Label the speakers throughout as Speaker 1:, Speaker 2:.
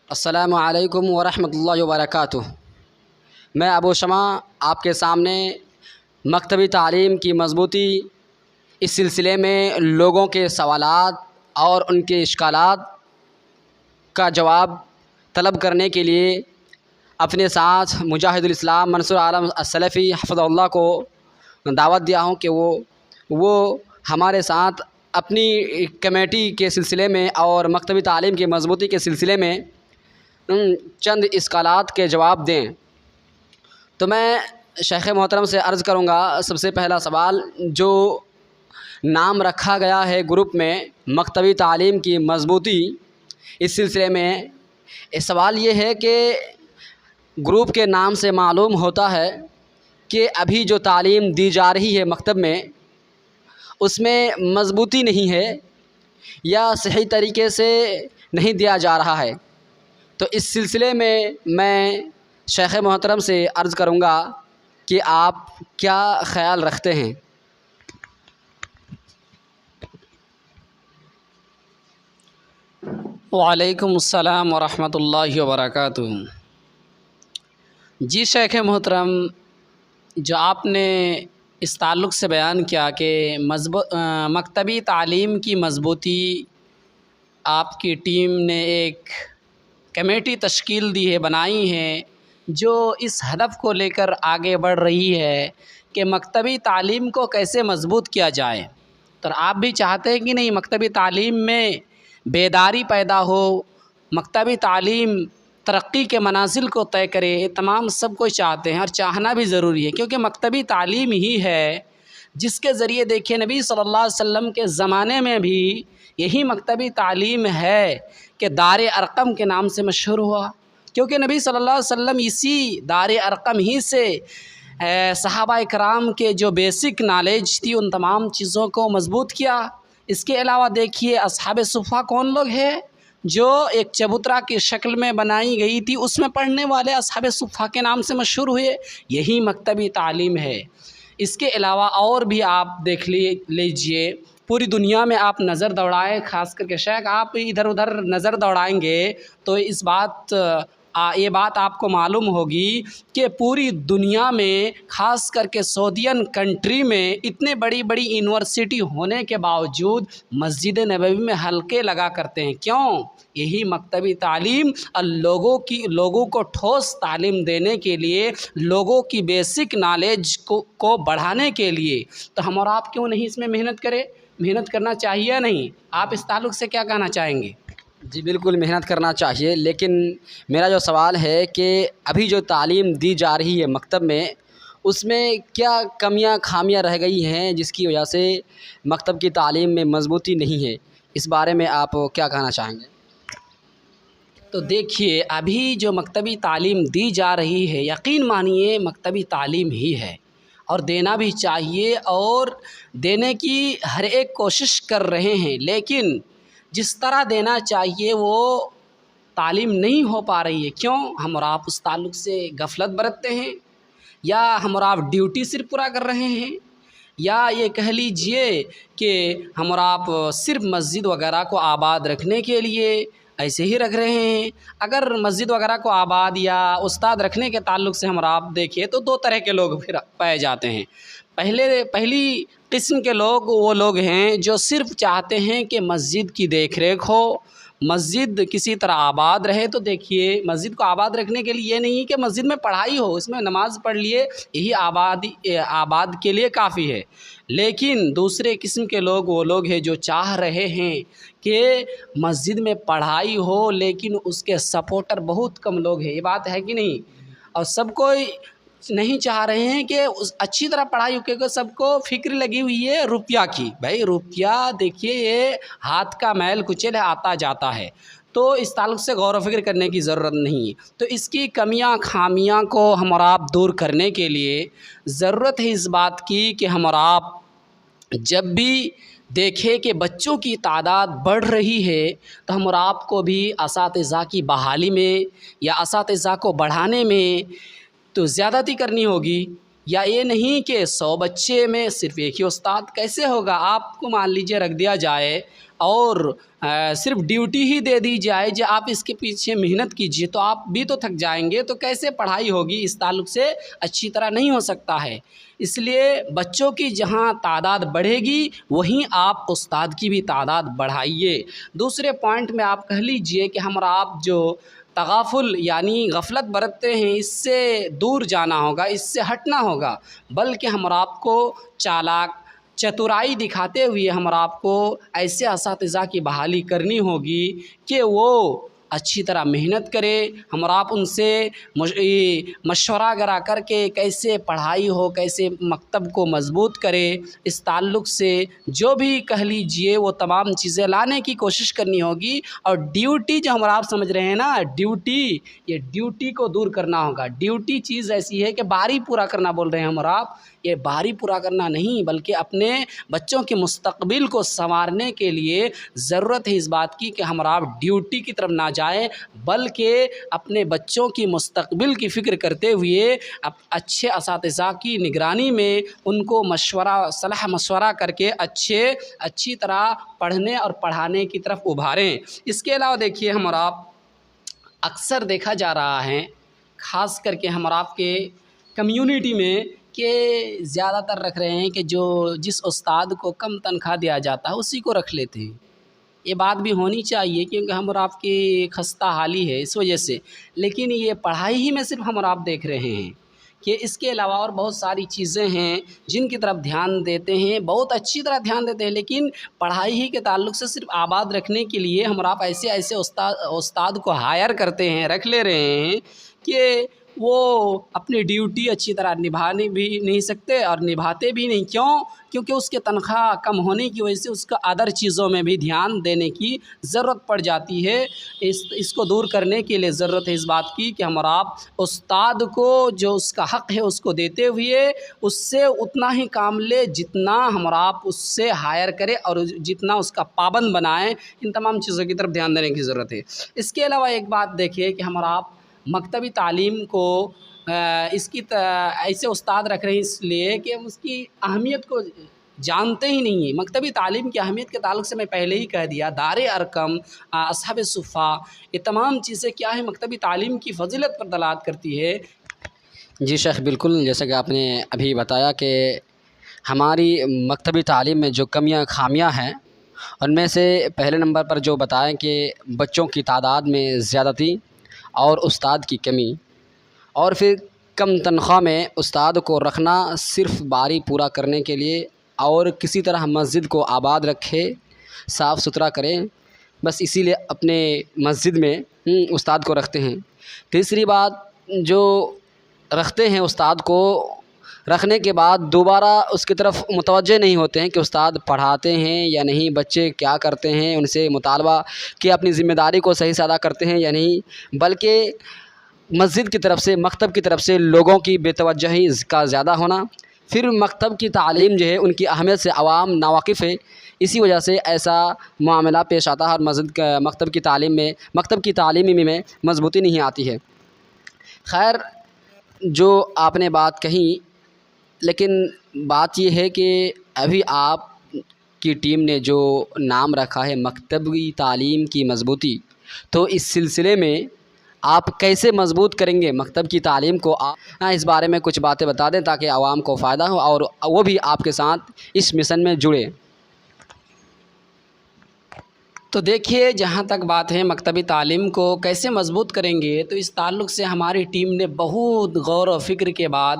Speaker 1: السلام علیکم ورحمۃ اللہ وبرکاتہ۔ میں ابو شمع آپ کے سامنے مکتبی تعلیم کی مضبوطی اس سلسلے میں لوگوں کے سوالات اور ان کے اشکالات کا جواب طلب کرنے کے لیے اپنے ساتھ مجاہد الاسلام منصور عالم السلفی حفظہ اللہ کو دعوت دیا ہوں کہ وہ ہمارے ساتھ اپنی کمیٹی کے سلسلے میں اور مکتبی تعلیم کی مضبوطی کے سلسلے میں چند اشکالات کے جواب دیں۔ تو میں شیخ محترم سے عرض کروں گا، سب سے پہلا سوال جو نام رکھا گیا ہے گروپ میں مکتبی تعلیم کی مضبوطی، اس سلسلے میں سوال یہ ہے کہ گروپ کے نام سے معلوم ہوتا ہے کہ ابھی جو تعلیم دی جا رہی ہے مکتب میں اس میں مضبوطی نہیں ہے یا صحیح طریقے سے نہیں دیا جا رہا ہے۔ تو اس سلسلے میں شیخ محترم سے عرض کروں گا کہ آپ کیا خیال رکھتے ہیں؟
Speaker 2: وعلیکم السلام ورحمۃ اللہ وبرکاتہ۔ جی شیخ محترم، جو آپ نے اس تعلق سے بیان کیا کہ مکتبی تعلیم کی مضبوطی، آپ کی ٹیم نے ایک کمیٹی تشکیل دی ہے، بنائی ہے، جو اس ہدف کو لے کر آگے بڑھ رہی ہے کہ مکتبی تعلیم کو کیسے مضبوط کیا جائے۔ تو آپ بھی چاہتے ہیں کہ نہیں مکتبی تعلیم میں بیداری پیدا ہو، مکتبی تعلیم ترقی کے منازل کو طے کرے، یہ تمام سب کوئی چاہتے ہیں اور چاہنا بھی ضروری ہے، کیونکہ مکتبی تعلیم ہی ہے جس کے ذریعے دیکھیے نبی صلی اللہ علیہ وسلم کے زمانے میں بھی یہی مکتبی تعلیم ہے کہ دار ارقم کے نام سے مشہور ہوا، کیونکہ نبی صلی اللہ علیہ وسلم اسی دار ارقم ہی سے صحابہ کرام کے جو بیسک نالج تھی ان تمام چیزوں کو مضبوط کیا۔ اس کے علاوہ دیکھیے اصحاب صفہ کون لوگ ہیں؟ جو ایک چبوترا کی شکل میں بنائی گئی تھی، اس میں پڑھنے والے اصحاب صفہ کے نام سے مشہور ہوئے، یہی مکتبی تعلیم ہے۔ اس کے علاوہ اور بھی آپ دیکھ لیجئے، پوری دنیا میں آپ نظر دوڑائیں، خاص کر کے شیخ آپ ادھر ادھر نظر دوڑائیں گے تو یہ بات آپ کو معلوم ہوگی کہ پوری دنیا میں خاص کر کے سعودین کنٹری میں اتنے بڑی بڑی یونیورسٹی ہونے کے باوجود مسجد نبوی میں حلقے لگا کرتے ہیں، کیوں؟ یہی مکتبی تعلیم اور لوگوں کو ٹھوس تعلیم دینے کے لیے، لوگوں کی بیسک نالج کو بڑھانے کے لیے۔ تو ہم اور آپ کیوں نہیں اس میں محنت کریں؟ محنت کرنا چاہیے یا نہیں؟ آپ اس تعلق سے کیا کہنا چاہیں گے؟
Speaker 1: جی بالکل محنت کرنا چاہیے، لیکن میرا جو سوال ہے کہ ابھی جو تعلیم دی جا رہی ہے مکتب میں اس میں کیا کمیاں خامیاں رہ گئی ہیں جس کی وجہ سے مکتب کی تعلیم میں مضبوطی نہیں ہے، اس بارے میں آپ کیا کہنا چاہیں گے؟
Speaker 2: تو دیکھیے ابھی جو مکتبی تعلیم دی جا رہی ہے، یقین مانیے مکتبی تعلیم ہی ہے اور دینا بھی چاہیے اور دینے کی ہر ایک کوشش کر رہے ہیں، لیکن جس طرح دینا چاہیے وہ تعلیم نہیں ہو پا رہی ہے۔ کیوں؟ ہم اور آپ اس تعلق سے غفلت برتتے ہیں، یا ہم اور آپ ڈیوٹی صرف پورا کر رہے ہیں، یا یہ کہہ لیجئے کہ ہم اور آپ صرف مسجد وغیرہ کو آباد رکھنے کے لیے ایسے ہی رکھ رہے ہیں۔ اگر مسجد وغیرہ کو آباد یا استاد رکھنے کے تعلق سے ہم اور آپ دیکھیں تو دو طرح کے لوگ پھر پائے جاتے ہیں۔ پہلی قسم کے لوگ وہ لوگ ہیں جو صرف چاہتے ہیں کہ مسجد کی دیکھ ریکھ ہو، مسجد کسی طرح آباد رہے۔ تو دیکھیے مسجد کو آباد رکھنے کے لیے یہ نہیں کہ مسجد میں پڑھائی ہو، اس میں نماز پڑھ لیے، یہی آباد کے لیے کافی ہے۔ لیکن دوسرے قسم کے لوگ وہ لوگ ہیں جو چاہ رہے ہیں کہ مسجد میں پڑھائی ہو لیکن اس کے سپورٹر بہت کم لوگ ہیں، یہ بات ہے کہ نہیں؟ اور سب کوئی نہیں چاہ رہے ہیں کہ اچھی طرح پڑھائی ہو، کیونکہ سب کو فکر لگی ہوئی ہے روپیہ کی۔ بھائی روپیہ دیکھیے یہ ہاتھ کا میل کچل ہے، آتا جاتا ہے، تو اس تعلق سے غور و فکر کرنے کی ضرورت نہیں۔ تو اس کی کمیاں خامیاں کو ہم اور آپ دور کرنے کے لیے ضرورت ہے اس بات کی کہ ہم اور آپ جب بھی دیکھیں کہ بچوں کی تعداد بڑھ رہی ہے تو ہم اور آپ کو بھی اساتذہ کی بحالی میں یا اساتذہ کو بڑھانے میں تو زیادتی کرنی ہوگی، یا یہ نہیں کہ 100 بچے میں صرف ایک ہی استاد۔ کیسے ہوگا؟ آپ کو مان لیجیے رکھ دیا جائے اور صرف ڈیوٹی ہی دے دی جائے جو آپ اس کے پیچھے محنت کیجیے تو آپ بھی تو تھک جائیں گے، تو کیسے پڑھائی ہوگی؟ اس تعلق سے اچھی طرح نہیں ہو سکتا ہے۔ اس لیے بچوں کی جہاں تعداد بڑھے گی وہیں آپ استاد کی بھی تعداد بڑھائیے۔ دوسرے پوائنٹ میں آپ کہہ لیجئے کہ ہم اور آپ جو تغافل یعنی غفلت برتتے ہیں اس سے دور جانا ہوگا، اس سے ہٹنا ہوگا، بلکہ ہم اور آپ کو چالاک چترائی دکھاتے ہوئے ہم اور آپ کو ایسے اساتذہ کی بحالی کرنی ہوگی کہ وہ اچھی طرح محنت کرے، ہم اور آپ ان سے مشورہ کرا کر کے کیسے پڑھائی ہو، کیسے مکتب کو مضبوط کرے، اس تعلق سے جو بھی کہہ لیجئے وہ تمام چیزیں لانے کی کوشش کرنی ہوگی۔ اور ڈیوٹی جو ہم اور آپ سمجھ رہے ہیں نا، یہ ڈیوٹی کو دور کرنا ہوگا۔ ڈیوٹی چیز ایسی ہے کہ باری پورا کرنا بول رہے ہیں ہم اور آپ، یہ باری پورا کرنا نہیں بلکہ اپنے بچوں کے مستقبل کو سنوارنے کے لیے ضرورت ہے اس بات کی کہ ہم اور آپ ڈیوٹی کی طرف نہ جائیں بلکہ اپنے بچوں کی مستقبل کی فکر کرتے ہوئے اچھے اساتذہ کی نگرانی میں ان کو صلاح مشورہ کر کے اچھی طرح پڑھنے اور پڑھانے کی طرف ابھاریں۔ اس کے علاوہ دیکھیے ہم اور آپ اکثر دیکھا جا رہا ہے، خاص کر کے ہم اور آپ کے کمیونٹی میں، کہ زیادہ تر رکھ رہے ہیں کہ جس استاد کو کم تنخواہ دیا جاتا ہے اسی کو رکھ لیتے ہیں۔ یہ بات بھی ہونی چاہیے کیونکہ ہم اور آپ کی خستہ حالی ہے اس وجہ سے، لیکن یہ پڑھائی ہی میں صرف ہم اور آپ دیکھ رہے ہیں کہ اس کے علاوہ اور بہت ساری چیزیں ہیں جن کی طرف دھیان دیتے ہیں، بہت اچھی طرح دھیان دیتے ہیں، لیکن پڑھائی ہی کے تعلق سے صرف آباد رکھنے کے لیے ہم اور آپ ایسے استاد کو ہائر کرتے ہیں، رکھ لے رہے ہیں کہ وہ اپنی ڈیوٹی اچھی طرح نبھانے بھی نہیں سکتے اور نبھاتے بھی نہیں۔ کیونکہ اس کے تنخواہ کم ہونے کی وجہ سے اس کا ادر چیزوں میں بھی دھیان دینے کی ضرورت پڑ جاتی ہے۔ اس کو دور کرنے کے لیے ضرورت ہے اس بات کی کہ ہم اور آپ استاد کو جو اس کا حق ہے اس کو دیتے ہوئے اس سے اتنا ہی کام لے جتنا ہم اور آپ اس سے ہائر کرے اور جتنا اس کا پابند بنائیں۔ ان تمام چیزوں کی طرف دھیان دینے کی ضرورت ہے۔ اس کے علاوہ ایک بات دیکھیے کہ ہم اور آپ مکتبی تعلیم کو ایسے استاد رکھ رہے ہیں اس لیے کہ ہم اس کی اہمیت کو جانتے ہی نہیں ہیں۔ مکتبی تعلیم کی اہمیت کے تعلق سے میں پہلے ہی کہہ دیا، دار ارقم، اصحاب صفہ، یہ تمام چیزیں کیا ہے، مکتبی تعلیم کی فضیلت پر دلالت کرتی ہے۔
Speaker 1: جی شیخ، بالکل جیسا کہ آپ نے ابھی بتایا کہ ہماری مکتبی تعلیم میں جو کمیاں خامیاں ہیں ان میں سے پہلے نمبر پر جو بتائیں کہ بچوں کی تعداد میں زیادتی اور استاد کی کمی، اور پھر کم تنخواہ میں استاد کو رکھنا صرف باری پورا کرنے کے لیے، اور کسی طرح مسجد کو آباد رکھے، صاف ستھرا کریں، بس اسی لیے اپنے مسجد میں استاد کو رکھتے ہیں۔ تیسری بات، جو رکھتے ہیں استاد کو، رکھنے کے بعد دوبارہ اس کی طرف متوجہ نہیں ہوتے ہیں کہ استاد پڑھاتے ہیں یا نہیں، بچے کیا کرتے ہیں، ان سے مطالبہ کہ اپنی ذمہ داری کو صحیح سے ادا کرتے ہیں یا نہیں، بلکہ مسجد کی طرف سے، مکتب کی طرف سے لوگوں کی بے توجہی کا زیادہ ہونا، پھر مکتب کی تعلیم جو ہے ان کی اہمیت سے عوام ناواقف ہے، اسی وجہ سے ایسا معاملہ پیش آتا ہے اور مکتب کی تعلیم میں مضبوطی نہیں آتی ہے۔ خیر، جو آپ نے بات کہی، لیکن بات یہ ہے کہ ابھی آپ کی ٹیم نے جو نام رکھا ہے مکتبی تعلیم کی مضبوطی، تو اس سلسلے میں آپ کیسے مضبوط کریں گے مکتب کی تعلیم کو؟ آپ اس بارے میں کچھ باتیں بتا دیں تاکہ عوام کو فائدہ ہو اور وہ بھی آپ کے ساتھ اس مشن میں جڑے۔
Speaker 2: تو دیکھیے، جہاں تک بات ہے مکتبی تعلیم کو کیسے مضبوط کریں گے، تو اس تعلق سے ہماری ٹیم نے بہت غور و فکر کے بعد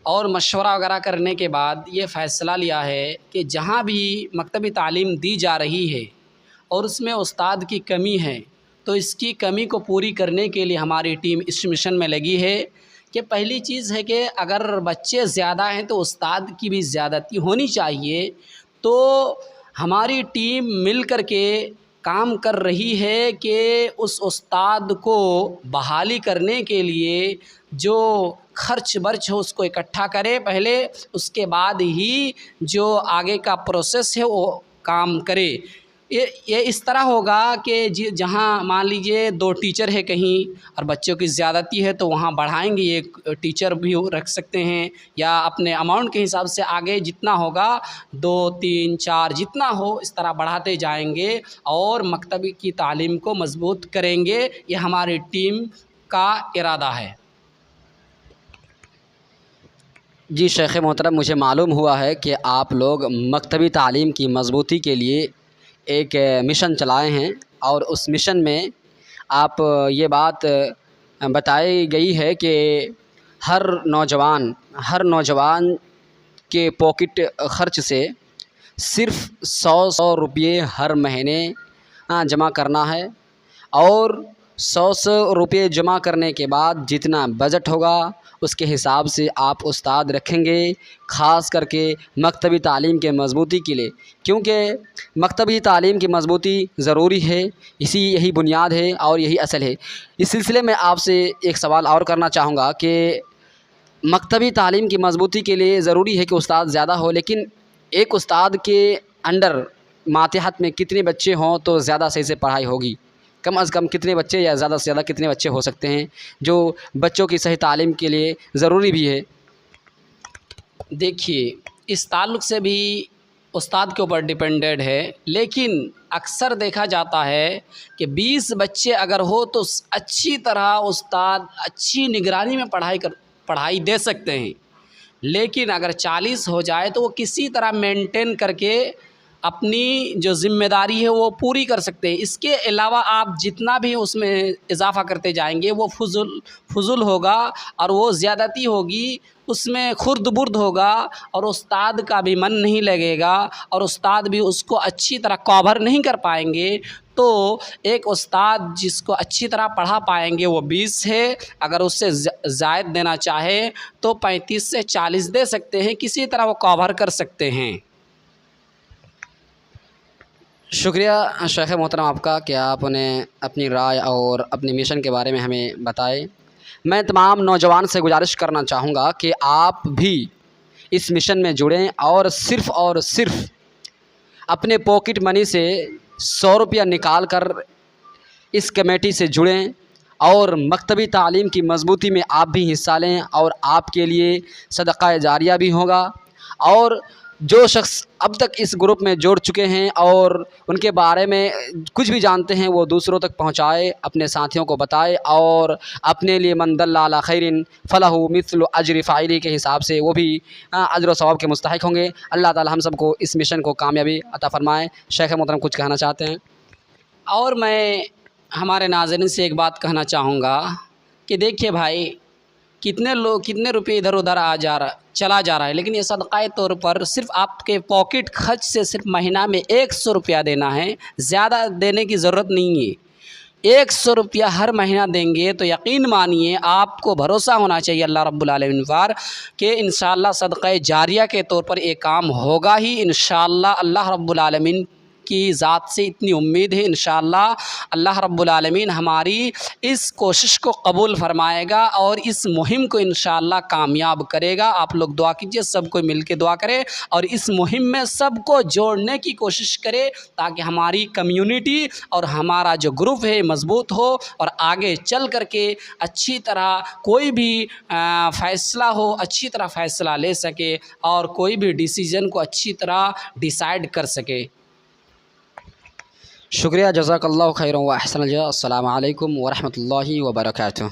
Speaker 2: اور مشورہ وغیرہ کرنے کے بعد یہ فیصلہ لیا ہے کہ جہاں بھی مکتبی تعلیم دی جا رہی ہے اور اس میں استاد کی کمی ہے، تو اس کی کمی کو پوری کرنے کے لیے ہماری ٹیم اس مشن میں لگی ہے کہ پہلی چیز ہے کہ اگر بچے زیادہ ہیں تو استاد کی بھی زیادتی ہونی چاہیے۔ تو ہماری ٹیم مل کر کے کام کر رہی ہے کہ اس استاد کو بحالی کرنے کے لیے جو خرچ برچ ہو اس کو اکٹھا کرے پہلے، اس کے بعد ہی جو آگے کا پروسیس ہے وہ کام کرے۔ یہ اس طرح ہوگا کہ جہاں مان لیجئے 2 ٹیچر ہے کہیں اور بچوں کی زیادتی ہے تو وہاں بڑھائیں گے، ایک ٹیچر بھی رکھ سکتے ہیں، یا اپنے اماؤنٹ کے حساب سے آگے جتنا ہوگا 2 3 4 جتنا ہو اس طرح بڑھاتے جائیں گے اور مکتبی کی تعلیم کو مضبوط کریں گے۔ یہ ہماری ٹیم کا ارادہ ہے۔
Speaker 1: جی شیخ محترم، مجھے معلوم ہوا ہے کہ آپ لوگ مکتبی تعلیم کی مضبوطی کے لیے ایک مشن چلائے ہیں، اور اس مشن میں آپ یہ بات بتائی گئی ہے کہ ہر نوجوان کے پاکٹ خرچ سے صرف 100 روپئے ہر مہینے جمع کرنا ہے، اور 100 روپئے جمع کرنے کے بعد جتنا بجٹ ہوگا اس کے حساب سے آپ استاد رکھیں گے، خاص کر کے مکتبی تعلیم کے مضبوطی کے لیے، کیونکہ مکتبی تعلیم کی مضبوطی ضروری ہے، یہی بنیاد ہے اور یہی اصل ہے۔ اس سلسلے میں آپ سے ایک سوال اور کرنا چاہوں گا کہ مکتبی تعلیم کی مضبوطی کے لیے ضروری ہے کہ استاد زیادہ ہو، لیکن ایک استاد کے انڈر ماتحت میں کتنے بچے ہوں تو زیادہ صحیح سے پڑھائی ہوگی؟ کم از کم کتنے بچے یا زیادہ سے زیادہ کتنے بچے ہو سکتے ہیں جو بچوں کی صحیح تعلیم کے لیے ضروری بھی ہے؟
Speaker 2: دیکھیے، اس تعلق سے بھی استاد کے اوپر ڈیپینڈڈ ہے، لیکن اکثر دیکھا جاتا ہے کہ 20 بچے اگر ہو تو اچھی طرح استاد اچھی نگرانی میں پڑھائی دے سکتے ہیں، لیکن اگر 40 ہو جائے تو وہ کسی طرح مینٹین کر کے اپنی جو ذمہ داری ہے وہ پوری کر سکتے ہیں۔ اس کے علاوہ آپ جتنا بھی اس میں اضافہ کرتے جائیں گے وہ فضول ہوگا اور وہ زیادتی ہوگی، اس میں خرد برد ہوگا اور استاد کا بھی من نہیں لگے گا اور استاد بھی اس کو اچھی طرح کور نہیں کر پائیں گے۔ تو ایک استاد جس کو اچھی طرح پڑھا پائیں گے وہ 20 ہے، اگر اس سے زائد دینا چاہے تو 35 سے 40 دے سکتے ہیں، کسی طرح وہ کور کر سکتے ہیں۔
Speaker 1: شکریہ شیخ محترم آپ کا کہ آپ نے اپنی رائے اور اپنی مشن کے بارے میں ہمیں بتائے۔ میں تمام نوجوان سے گزارش کرنا چاہوں گا کہ آپ بھی اس مشن میں جڑیں اور صرف اپنے پاکٹ منی سے 100 روپیہ نکال کر اس کمیٹی سے جڑیں اور مکتبی تعلیم کی مضبوطی میں آپ بھی حصہ لیں، اور آپ کے لیے صدقہ جاریہ بھی ہوگا۔ اور جو شخص اب تک اس گروپ میں جڑ چکے ہیں اور ان کے بارے میں کچھ بھی جانتے ہیں وہ دوسروں تک پہنچائے، اپنے ساتھیوں کو بتائے، اور اپنے لیے من دل علی خیر فلہ مثل اجر فاعلی کے حساب سے وہ بھی اجر و ثواب کے مستحق ہوں گے۔ اللہ تعالی ہم سب کو اس مشن کو کامیابی عطا فرمائے۔ شیخ محترم کچھ کہنا چاہتے ہیں؟
Speaker 2: اور میں ہمارے ناظرین سے ایک بات کہنا چاہوں گا کہ دیکھیے بھائی، کتنے روپے ادھر ادھر چلا جا رہا ہے، لیکن یہ صدقہ طور پر صرف آپ کے پاکٹ خرچ سے صرف مہینہ میں 100 روپیہ دینا ہے، زیادہ دینے کی ضرورت نہیں ہے۔ 100 روپیہ ہر مہینہ دیں گے تو یقین مانیے آپ کو بھروسہ ہونا چاہیے اللہ رب العالمین پر کہ انشاءاللہ صدقہ جاریہ کے طور پر ایک کام ہوگا ہی انشاءاللہ۔ اللہ رب العالمین کی ذات سے اتنی امید ہے، انشاءاللہ اللہ رب العالمین ہماری اس کوشش کو قبول فرمائے گا اور اس مہم کو انشاءاللہ کامیاب کرے گا۔ آپ لوگ دعا کیجئے، سب کو مل کے دعا کرے اور اس مہم میں سب کو جوڑنے کی کوشش کرے تاکہ ہماری کمیونٹی اور ہمارا جو گروپ ہے مضبوط ہو اور آگے چل کر کے اچھی طرح کوئی بھی فیصلہ ہو اچھی طرح فیصلہ لے سکے اور کوئی بھی ڈیسیجن کو اچھی طرح ڈیسائیڈ کر سکے۔
Speaker 1: شکریہ، جزاک اللہ خیرا و احسن الجزاء۔ السلام علیکم ورحمۃ اللہ وبرکاتہ۔